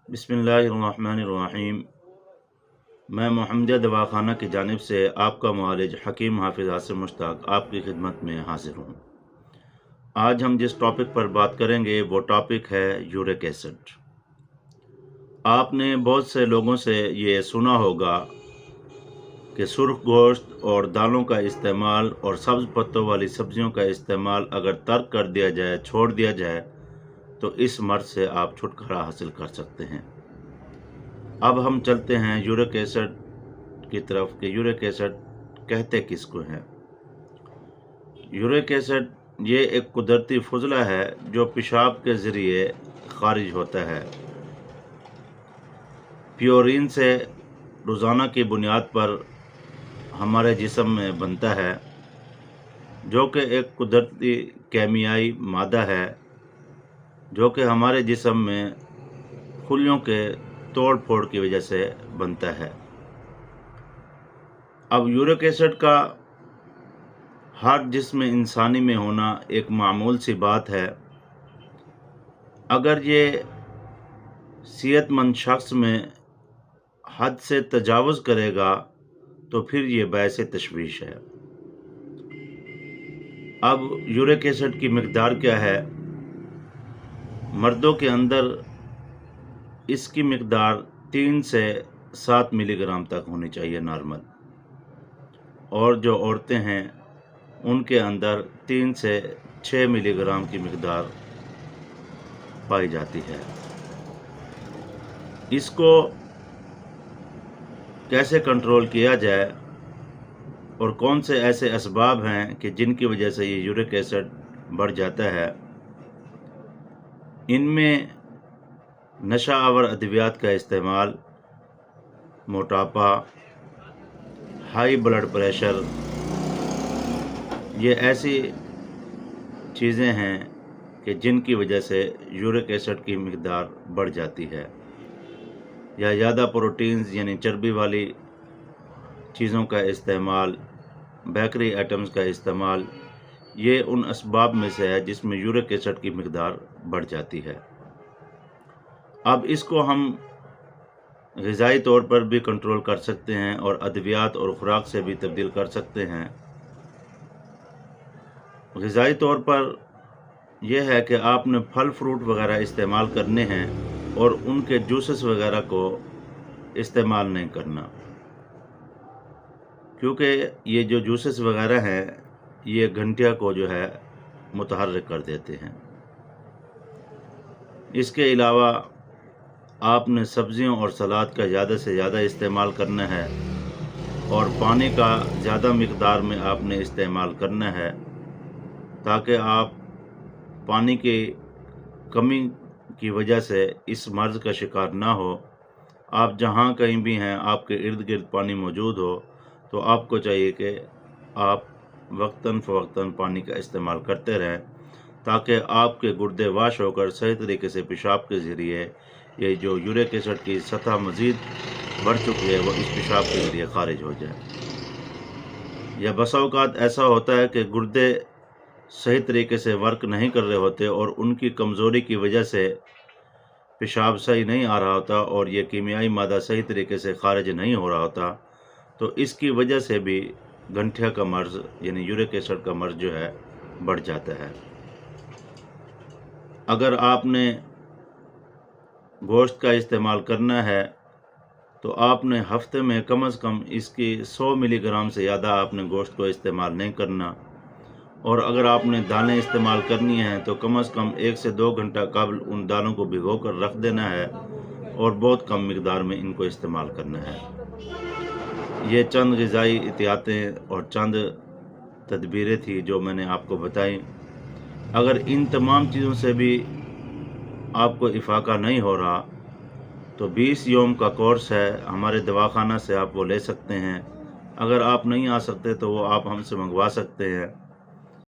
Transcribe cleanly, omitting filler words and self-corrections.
بسم اللہ الرحمن الرحیم۔ میں محمدیہ دواخانہ کی جانب سے آپ کا معالج حکیم حافظ عاصم مشتاق آپ کی خدمت میں حاضر ہوں۔ آج ہم جس ٹاپک پر بات کریں گے وہ ٹاپک ہے یورک ایسڈ۔ آپ نے بہت سے لوگوں سے یہ سنا ہوگا کہ سرخ گوشت اور دالوں کا استعمال اور سبز پتوں والی سبزیوں کا استعمال اگر ترک کر دیا جائے، چھوڑ دیا جائے تو اس مرض سے آپ چھٹکارا حاصل کر سکتے ہیں۔ اب ہم چلتے ہیں یورک ایسڈ کی طرف کہ یورک ایسڈ کہتے کس کو ہیں۔ یورک ایسڈ یہ ایک قدرتی فضلہ ہے جو پیشاب کے ذریعے خارج ہوتا ہے۔ پیورین سے روزانہ کی بنیاد پر ہمارے جسم میں بنتا ہے، جو کہ ایک قدرتی کیمیائی مادہ ہے جو کہ ہمارے جسم میں خلیوں کے توڑ پھوڑ کی وجہ سے بنتا ہے۔ اب یورک ایسڈ کا ہر جسم انسانی میں ہونا ایک معمول سی بات ہے۔ اگر یہ صحت مند شخص میں حد سے تجاوز کرے گا تو پھر یہ باعث تشویش ہے۔ اب یورک ایسڈ کی مقدار کیا ہے؟ مردوں کے اندر اس کی مقدار 3 سے 7 ملی گرام تک ہونی چاہیے نارمل، اور جو عورتیں ہیں ان کے اندر 3 سے 6 ملی گرام کی مقدار پائی جاتی ہے۔ اس کو کیسے کنٹرول کیا جائے اور کون سے ایسے اسباب ہیں کہ جن کی وجہ سے یہ یورک ایسڈ بڑھ جاتا ہے؟ ان میں نشہ آور ادویات کا استعمال، موٹاپا، ہائی بلڈ پریشر، یہ ایسی چیزیں ہیں کہ جن کی وجہ سے یورک ایسڈ کی مقدار بڑھ جاتی ہے، یا زیادہ پروٹینز یعنی چربی والی چیزوں کا استعمال، بیکری آئٹمز کا استعمال، یہ ان اسباب میں سے ہے جس میں یورک ایسڈ کی مقدار بڑھ جاتی ہے۔ اب اس کو ہم غذائی طور پر بھی کنٹرول کر سکتے ہیں اور ادویات اور خوراک سے بھی تبدیل کر سکتے ہیں۔ غذائی طور پر یہ ہے کہ آپ نے پھل فروٹ وغیرہ استعمال کرنے ہیں اور ان کے جوسز وغیرہ کو استعمال نہیں کرنا، کیونکہ یہ جو جوسز وغیرہ ہیں یہ گھنٹیا کو جو ہے متحرک کر دیتے ہیں۔ اس کے علاوہ آپ نے سبزیوں اور سلاد کا زیادہ سے زیادہ استعمال کرنا ہے، اور پانی کا زیادہ مقدار میں آپ نے استعمال کرنا ہے، تاکہ آپ پانی کی کمی کی وجہ سے اس مرض کا شکار نہ ہو۔ آپ جہاں کہیں بھی ہیں آپ کے ارد گرد پانی موجود ہو تو آپ کو چاہیے کہ آپ وقتاً فوقتاً پانی کا استعمال کرتے رہیں، تاکہ آپ کے گردے واش ہو کر صحیح طریقے سے پیشاب کے ذریعے یہ جو یورک ایسڈ کی سطح مزید بڑھ چکی ہے وہ اس پیشاب کے ذریعے خارج ہو جائے۔ یا بسا اوقات ایسا ہوتا ہے کہ گردے صحیح طریقے سے ورک نہیں کر رہے ہوتے اور ان کی کمزوری کی وجہ سے پیشاب صحیح نہیں آ رہا ہوتا اور یہ کیمیائی مادہ صحیح طریقے سے خارج نہیں ہو رہا ہوتا، تو اس کی وجہ سے بھی گنٹھیا کا مرض یعنی یورک ایسڈ کا مرض جو ہے بڑھ جاتا ہے۔ اگر آپ نے گوشت کا استعمال کرنا ہے تو آپ نے ہفتے میں کم از کم اس کی 100 ملی گرام سے زیادہ آپ نے گوشت کو استعمال نہیں کرنا، اور اگر آپ نے دالیں استعمال کرنی ہیں تو کم از کم 1 سے 2 گھنٹہ قبل ان دالوں کو بھگو کر رکھ دینا ہے اور بہت کم مقدار میں ان کو استعمال کرنا ہے۔ یہ چند غذائی احتیاطیں اور چند تدبیریں تھی جو میں نے آپ کو بتائیں۔ اگر ان تمام چیزوں سے بھی آپ کو افاقہ نہیں ہو رہا تو 20 یوم کا کورس ہے ہمارے دواخانہ سے، آپ وہ لے سکتے ہیں۔ اگر آپ نہیں آ سکتے تو وہ آپ ہم سے منگوا سکتے ہیں۔